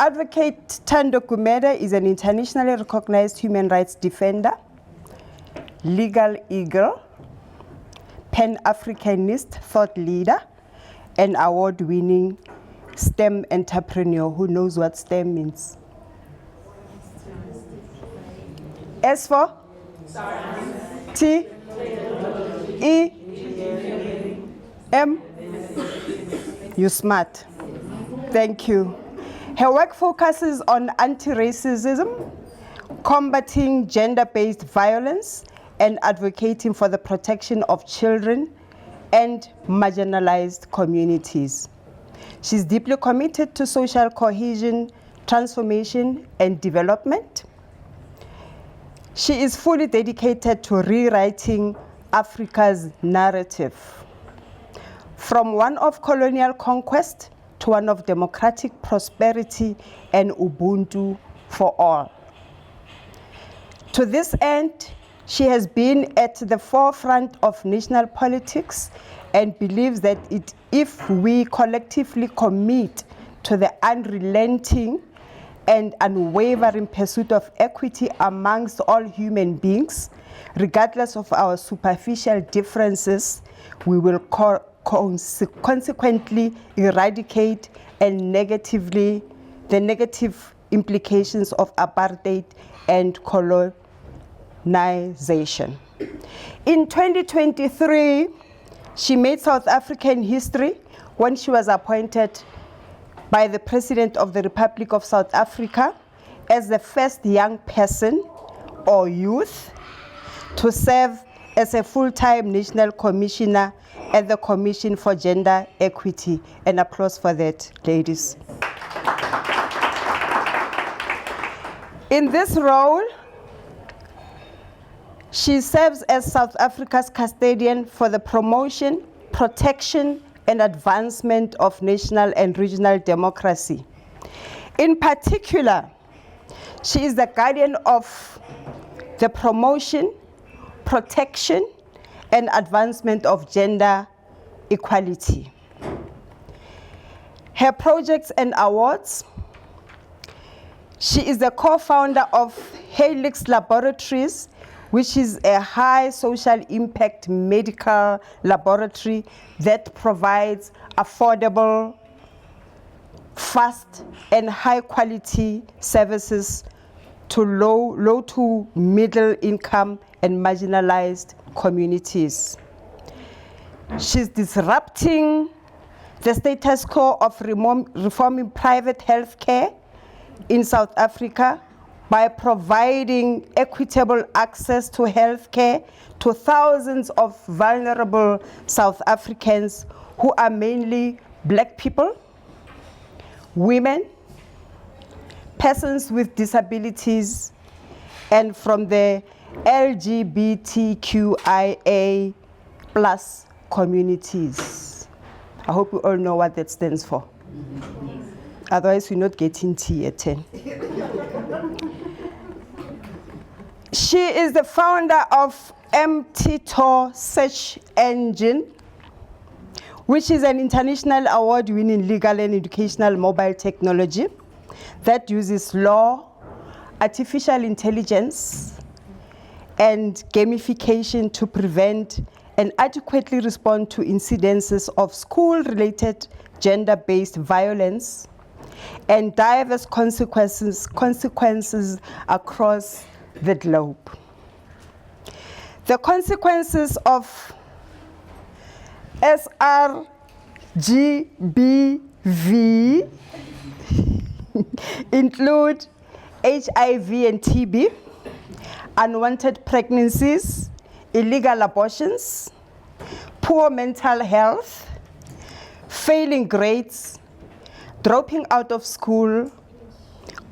Advocate Thando Gumede is an internationally recognized human rights defender, legal eagle, Pan-Africanist thought leader, and award-winning STEM entrepreneur. Who knows what STEM means? S for? Science. T? E? M? You smart. Thank you. Her work focuses on anti-racism, combating gender-based violence, and advocating for the protection of children and marginalized communities. She's deeply committed to social cohesion, transformation, and development. She is fully dedicated to rewriting Africa's narrative, from one of colonial conquest to one of democratic prosperity and Ubuntu for all. To this end, she has been at the forefront of national politics and believes that if we collectively commit to the unrelenting and unwavering pursuit of equity amongst all human beings, regardless of our superficial differences, we will consequently eradicate and the negative implications of apartheid and colonization. In 2023, she made South African history when she was appointed by the President of the Republic of South Africa as the first young person or youth to serve as a full-time national commissioner at the Commission for Gender Equity. An applause for that, ladies. In this role, she serves as South Africa's custodian for the promotion, protection, and advancement of national and regional democracy. In particular, she is the guardian of the promotion, protection, and advancement of gender equality. Her projects and awards: she is the co-founder of Helix Laboratories, which is a high social impact medical laboratory that provides affordable, fast, and high quality services to low to middle income and marginalized communities. She's disrupting the status quo of reforming private health care in South Africa by providing equitable access to health care to thousands of vulnerable South Africans who are mainly Black people, women, persons with disabilities, and from the LGBTQIA+ communities. I hope you all know what that stands for. Otherwise, we're not getting tea at 10. She is the founder of MTTOR Search Engine, which is an international award-winning legal and educational mobile technology that uses law, artificial intelligence, and gamification to prevent and adequately respond to incidences of school-related gender-based violence and diverse consequences across the globe. The consequences of SRGBV include HIV and TB, unwanted pregnancies, illegal abortions, poor mental health, failing grades, dropping out of school,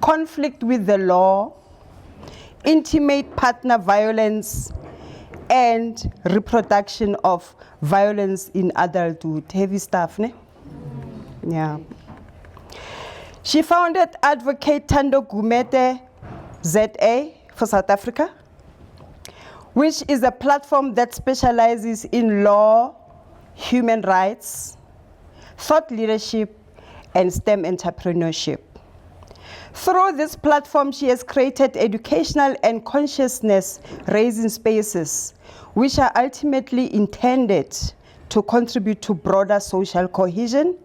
conflict with the law, intimate partner violence, and reproduction of violence in adulthood. Heavy stuff, ne? Yeah. She founded Advocate Thando Gumede ZA for South Africa, which is a platform that specializes in law, human rights, thought leadership, and STEM entrepreneurship. Through this platform, she has created educational and consciousness-raising spaces, which are ultimately intended to contribute to broader social cohesion,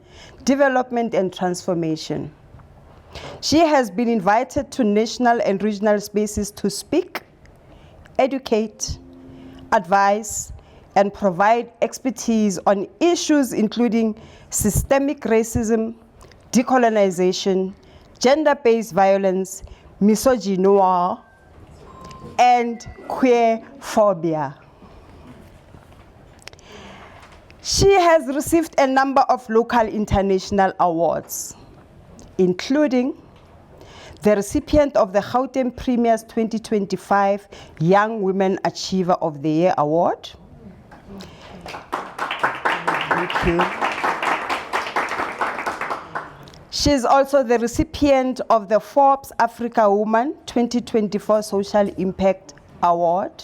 development, and transformation. She has been invited to national and regional spaces to speak, educate, advise, and provide expertise on issues including systemic racism, decolonization, gender-based violence, misogyny, and queer phobia. She has received a number of local international awards, including the recipient of the Gauteng Premier's 2025 Young Women Achiever of the Year Award. Thank you. She's also the recipient of the Forbes Africa Woman 2024 Social Impact Award.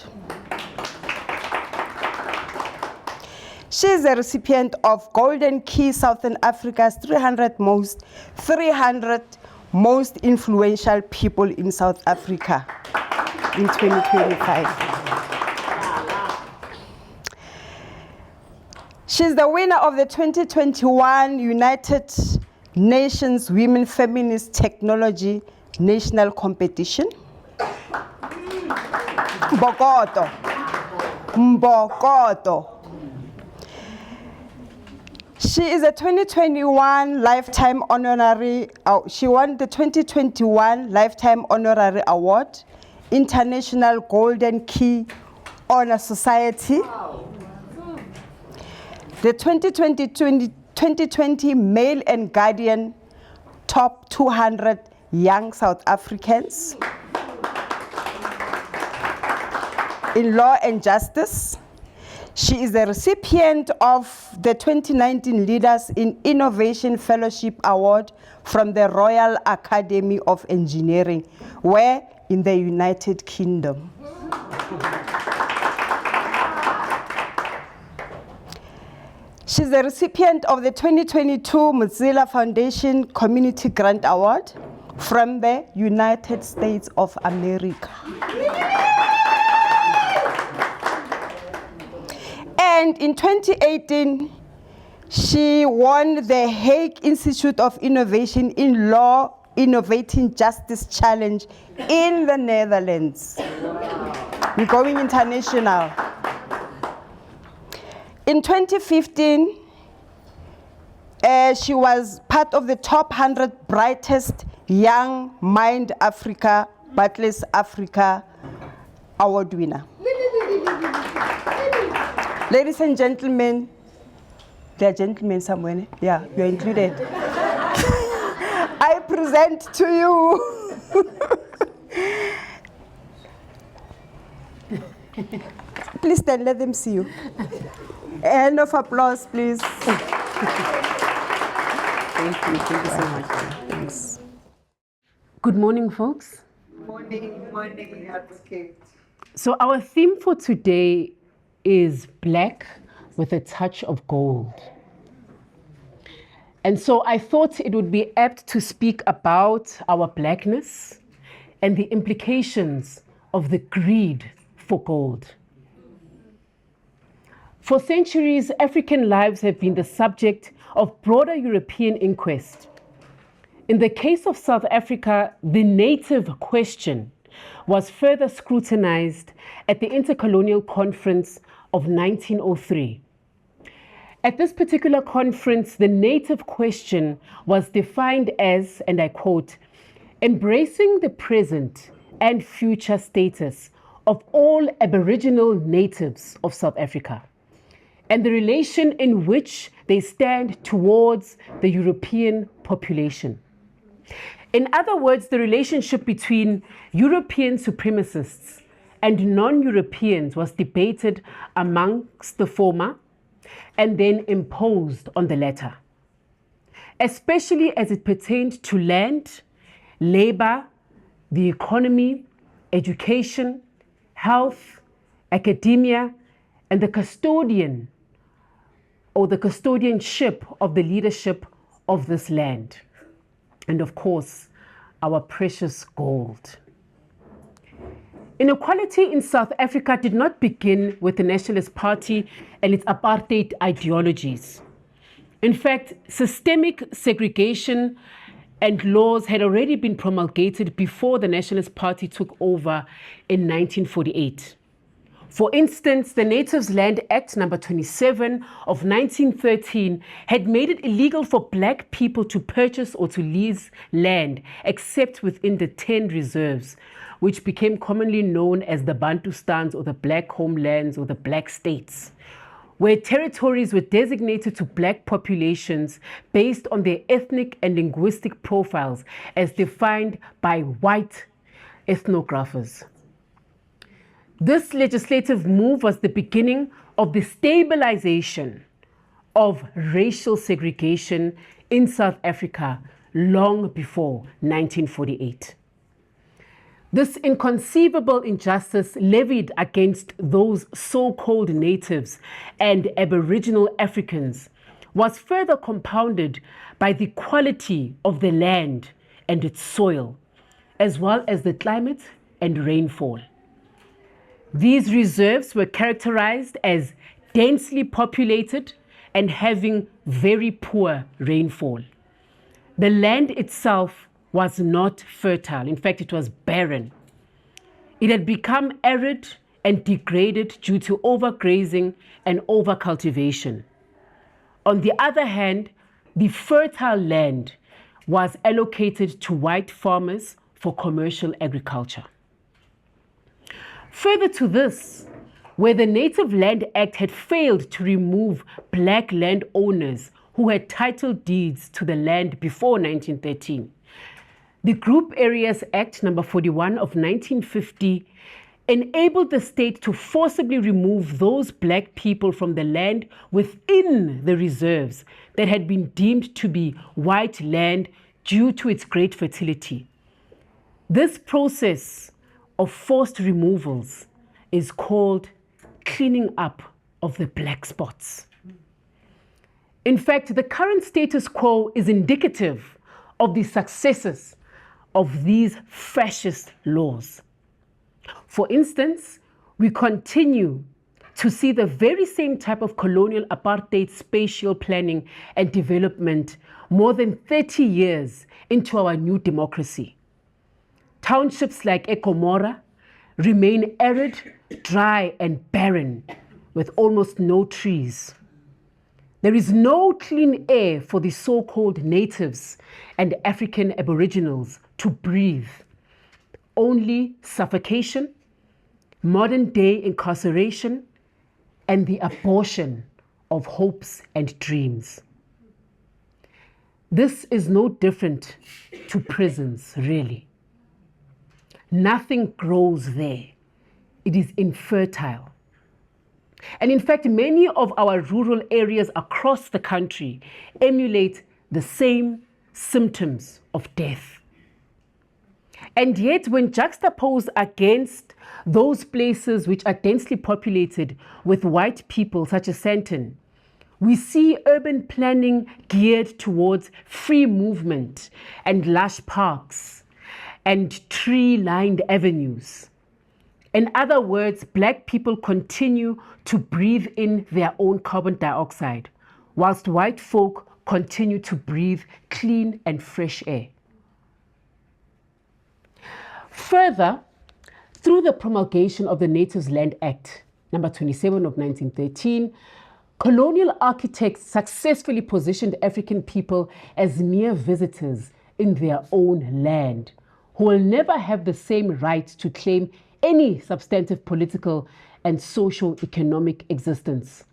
She's the recipient of Golden Key Southern Africa's 300 most influential people in South Africa in 2025. She's the winner of the 2021 United Nations Women Feminist Technology National Competition. Mbokoto. Mbokoto. She is a 2021 Lifetime Honorary, she won the 2021 Lifetime Honorary Award, International Golden Key Honor Society, the 2020 Mail and Guardian Top 200 Young South Africans in Law and Justice. She is the recipient of the 2019 Leaders in Innovation Fellowship Award from the Royal Academy of Engineering, where in the United Kingdom. She's the recipient of the 2022 Mozilla Foundation Community Grant Award from the United States of America. And in 2018, she won the Hague Institute of Innovation in Law Innovating Justice Challenge in the Netherlands. We're going international. In 2015, she was part of the top 100 brightest young mind Africa, Barclays Africa award winner. Ladies and gentlemen, there are gentlemen somewhere, yeah, you're included. I present to you please stand, let them see you. A hand of applause, please. Thank you so much. Thanks. Good morning, folks. Morning, advocate. So our theme for today is black with a touch of gold. And so I thought it would be apt to speak about our blackness and the implications of the greed for gold. For centuries, African lives have been the subject of broader European inquest. In the case of South Africa, the native question was further scrutinized at the Intercolonial Conference of 1903. At this particular conference, the native question was defined as, and I quote, embracing the present and future status of all Aboriginal natives of South Africa, and the relation in which they stand towards the European population. In other words, the relationship between European supremacists and non-Europeans was debated amongst the former and then imposed on the latter, especially as it pertained to land, labor, the economy, education, health, academia, and the custodian or the custodianship of the leadership of this land. And of course, our precious gold. Inequality in South Africa did not begin with the Nationalist Party and its apartheid ideologies. In fact, systemic segregation and laws had already been promulgated before the Nationalist Party took over in 1948. For instance, the Natives Land Act number 27 of 1913 had made it illegal for black people to purchase or to lease land except within the 10 reserves, which became commonly known as the Bantustans or the Black Homelands or the Black States, where territories were designated to black populations based on their ethnic and linguistic profiles as defined by white ethnographers. This legislative move was the beginning of the stabilization of racial segregation in South Africa long before 1948. This inconceivable injustice levied against those so-called natives and Aboriginal Africans was further compounded by the quality of the land and its soil, as well as the climate and rainfall. These reserves were characterized as densely populated and having very poor rainfall. The land itself was not fertile. In fact, it was barren. It had become arid and degraded due to overgrazing and overcultivation. On the other hand, the fertile land was allocated to white farmers for commercial agriculture. Further to this, where the Native Land Act had failed to remove black landowners who had title deeds to the land before 1913, the Group Areas Act number 41 of 1950 enabled the state to forcibly remove those black people from the land within the reserves that had been deemed to be white land due to its great fertility. This process of forced removals is called cleaning up of the black spots. In fact, the current status quo is indicative of the successes of these fascist laws. For instance, we continue to see the very same type of colonial apartheid spatial planning and development more than 30 years into our new democracy. Townships like Ekomora remain arid, dry, and barren with almost no trees. There is no clean air for the so-called natives and African Aboriginals to breathe. Only suffocation, modern-day incarceration, and the abortion of hopes and dreams. This is no different to prisons, really. Nothing grows there. It is infertile. And in fact, many of our rural areas across the country emulate the same symptoms of death. And yet, when juxtaposed against those places which are densely populated with white people, such as Sandton, we see urban planning geared towards free movement and lush parks and tree-lined avenues. In other words, black people continue to breathe in their own carbon dioxide, whilst white folk continue to breathe clean and fresh air. Further, through the promulgation of the Natives Land Act, number 27 of 1913, colonial architects successfully positioned African people as mere visitors in their own land, who will never have the same right to claim any substantive political and socio-economic existence.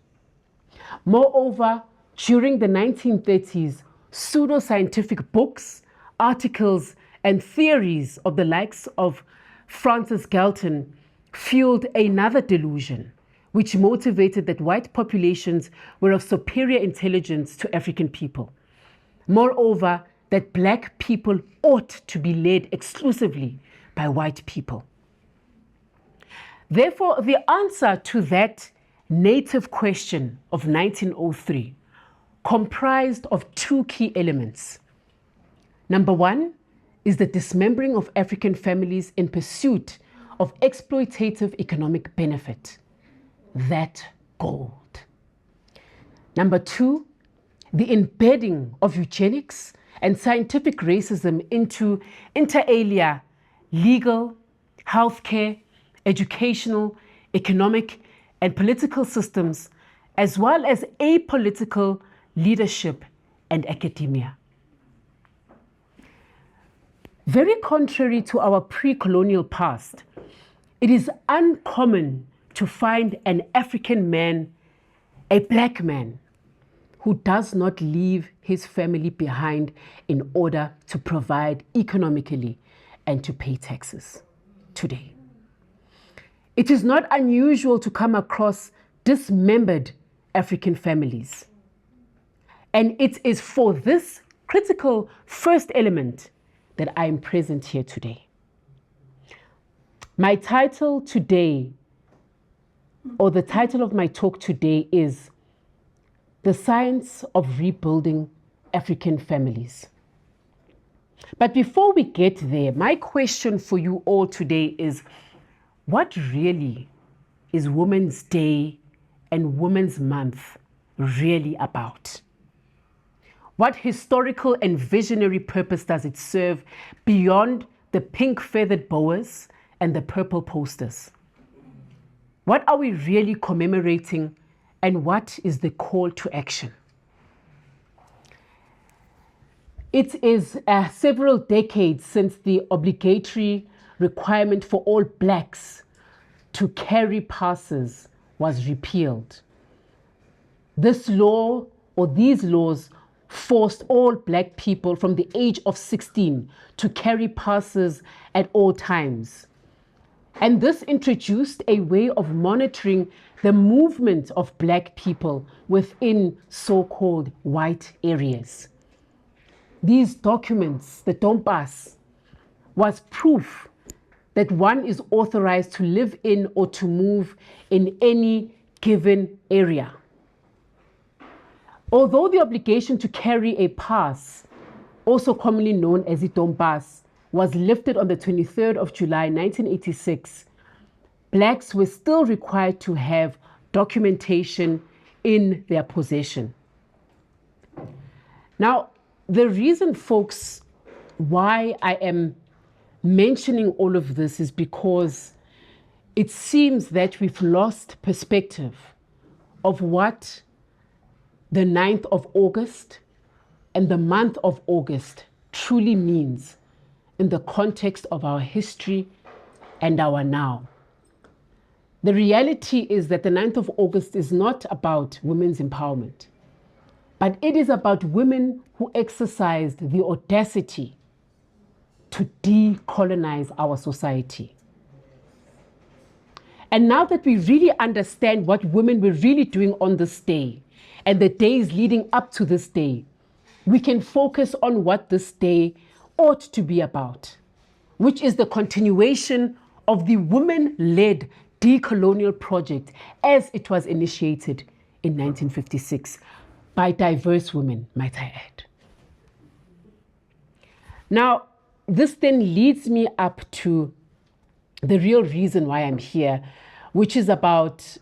Moreover, during the 1930s, pseudo-scientific books, articles, and theories of the likes of Francis Galton fueled another delusion, which motivated that white populations were of superior intelligence to African people. Moreover, that black people ought to be led exclusively by white people. Therefore, the answer to that native question of 1903 comprised of two key elements. Number one, is the dismembering of African families in pursuit of exploitative economic benefit. That gold. Number 2, the embedding of eugenics and scientific racism into inter alia legal, healthcare, educational, economic, and political systems, as well as apolitical leadership and academia. Very contrary to our pre-colonial past, it is uncommon to find an African man, a black man, who does not leave his family behind in order to provide economically and to pay taxes today. It is not unusual to come across dismembered African families. And it is for this critical first element that I am present here today. My title today, or the title of my talk today, is The Science of Rebuilding African Families. But before we get there, my question for you all today is, what really is Women's Day and Women's Month really about? What historical and visionary purpose does it serve beyond the pink feathered boas and the purple posters? What are we really commemorating, and what is the call to action? It is several decades since the obligatory requirement for all blacks to carry passes was repealed. This law, or these laws, forced all black people from the age of 16 to carry passes at all times. And this introduced a way of monitoring the movement of black people within so-called white areas. These documents, the dompas, was proof that one is authorized to live in or to move in any given area. Although the obligation to carry a pass, also commonly known as the dompas, was lifted on the 23rd of July 1986, blacks were still required to have documentation in their possession. Now, the reason, folks, why I am mentioning all of this is because it seems that we've lost perspective of what the 9th of August and the month of August truly means in the context of our history and our now. The reality is that the 9th of August is not about women's empowerment, but it is about women who exercised the audacity to decolonize our society. And now that we really understand what women were really doing on this day and the days leading up to this day, we can focus on what this day ought to be about, which is the continuation of the women-led decolonial project as it was initiated in 1956 by diverse women, might I add. Now, this then leads me up to the real reason why I'm here, which is about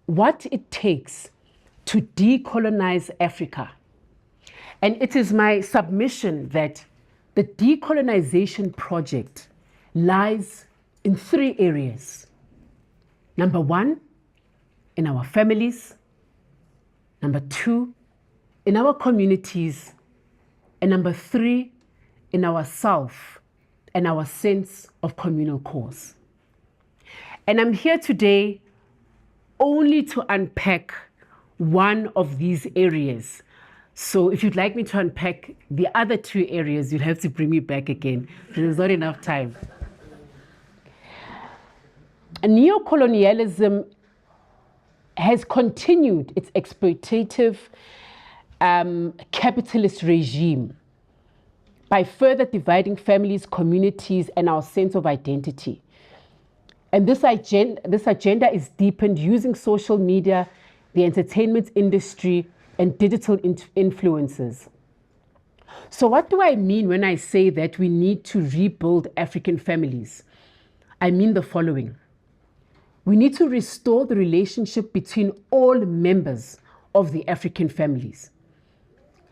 what it takes to decolonize Africa. And it is my submission that the decolonization project lies in 3 areas. Number 1, in our families. Number 2, in our communities. And number 3, in our self and our sense of communal cause. And I'm here today only to unpack one of these areas. So if you'd like me to unpack the other 2 areas, you'll have to bring me back again. There's not enough time. Neocolonialism has continued its exploitative capitalist regime by further dividing families, communities, and our sense of identity. And this agenda is deepened using social media, the entertainment industry, and digital influences. So what do I mean when I say that we need to rebuild African families? I mean the following. We need to restore the relationship between all members of the African families.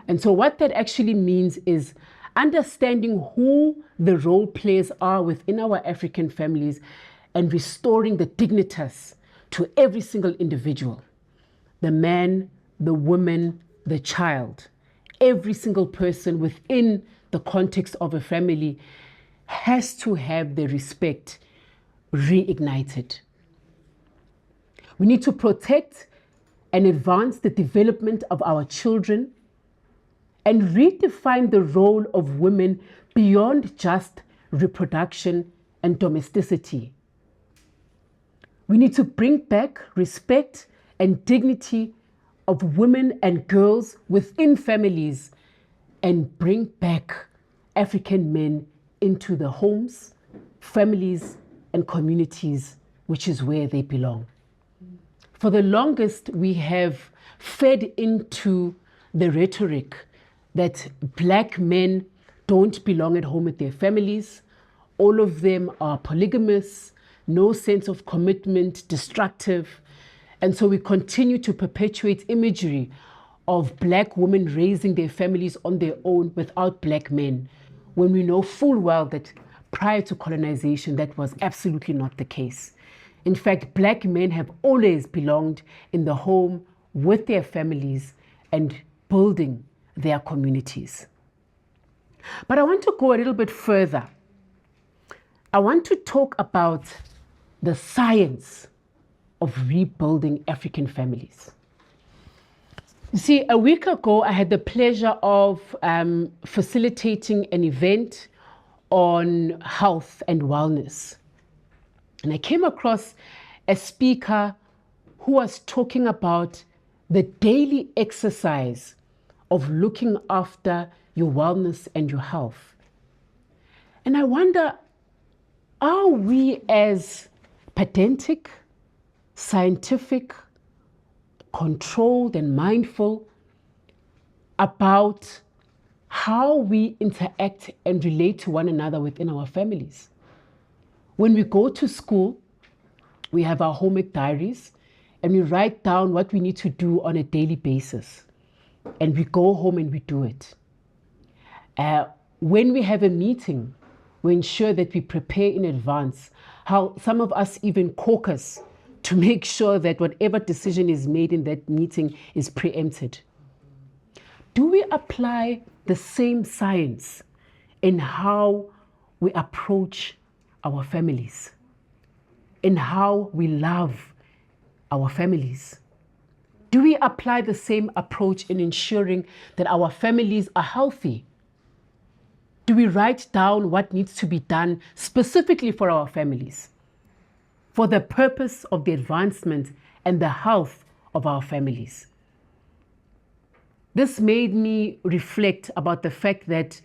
And so what that actually means is understanding who the role players are within our African families and restoring the dignitas to every single individual. The man, the woman, the child. Every single person within the context of a family has to have their respect reignited. We need to protect and advance the development of our children and redefine the role of women beyond just reproduction and domesticity. We need to bring back respect and dignity of women and girls within families and bring back African men into the homes, families, and communities, which is where they belong. For the longest, we have fed into the rhetoric that Black men don't belong at home with their families. All of them are polygamous, no sense of commitment, destructive. And so we continue to perpetuate imagery of Black women raising their families on their own without Black men, when we know full well that prior to colonization, that was absolutely not the case. In fact, Black men have always belonged in the home with their families and building their communities. But I want to go a little bit further. I want to talk about the science of rebuilding African families. You see, a week ago, I had the pleasure of facilitating an event on health and wellness. And I came across a speaker who was talking about the daily exercise of looking after your wellness and your health. And I wonder, are we as pedantic, scientific, controlled, and mindful about how we interact and relate to one another within our families? When we go to school, we have our homework diaries and we write down what we need to do on a daily basis. And we go home and we do it. When we have a meeting, we ensure that we prepare in advance. How some of us even caucus to make sure that whatever decision is made in that meeting is preempted. Do we apply the same science in how we approach our families, in how we love our families? Do we apply the same approach in ensuring that our families are healthy? Do we write down what needs to be done specifically for our families, for the purpose of the advancement and the health of our families? This made me reflect about the fact that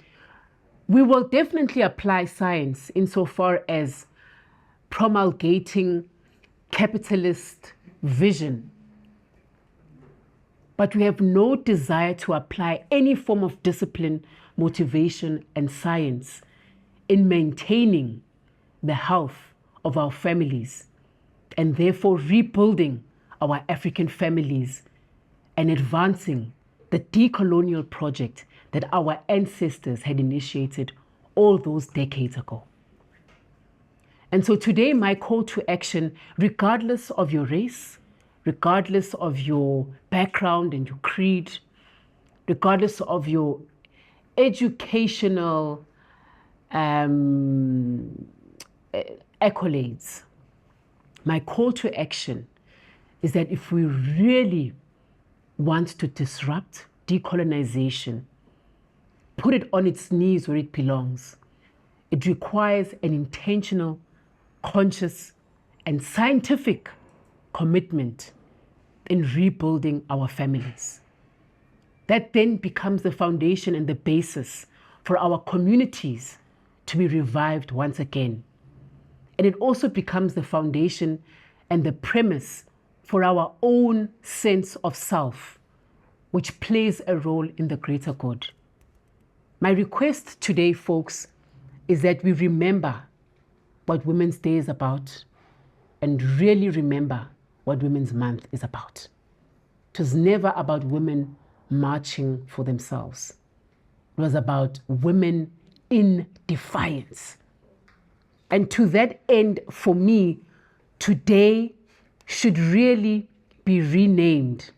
we will definitely apply science insofar as promulgating capitalist vision. But we have no desire to apply any form of discipline, motivation, and science in maintaining the health of our families and therefore rebuilding our African families and advancing the decolonial project that our ancestors had initiated all those decades ago. And so today, my call to action, regardless of your race, regardless of your background and your creed, regardless of your educational accolades, my call to action is that if we really want to disrupt decolonization, put it on its knees where it belongs, it requires an intentional, conscious, and scientific commitment in rebuilding our families. That then becomes the foundation and the basis for our communities to be revived once again. And it also becomes the foundation and the premise for our own sense of self, which plays a role in the greater good. My request today, folks, is that we remember what Women's Day is about and really remember what Women's Month is about. It was never about women marching for themselves. It was about women in defiance. And to that end, for me, today should really be renamed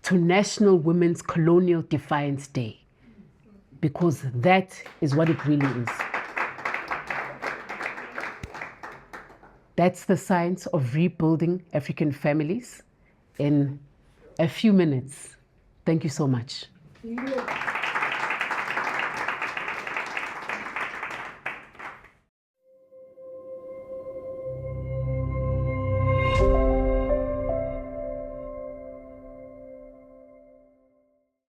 to National Women's Colonial Defiance Day, because that is what it really is. That's the science of rebuilding African families in a few minutes. Thank you so much.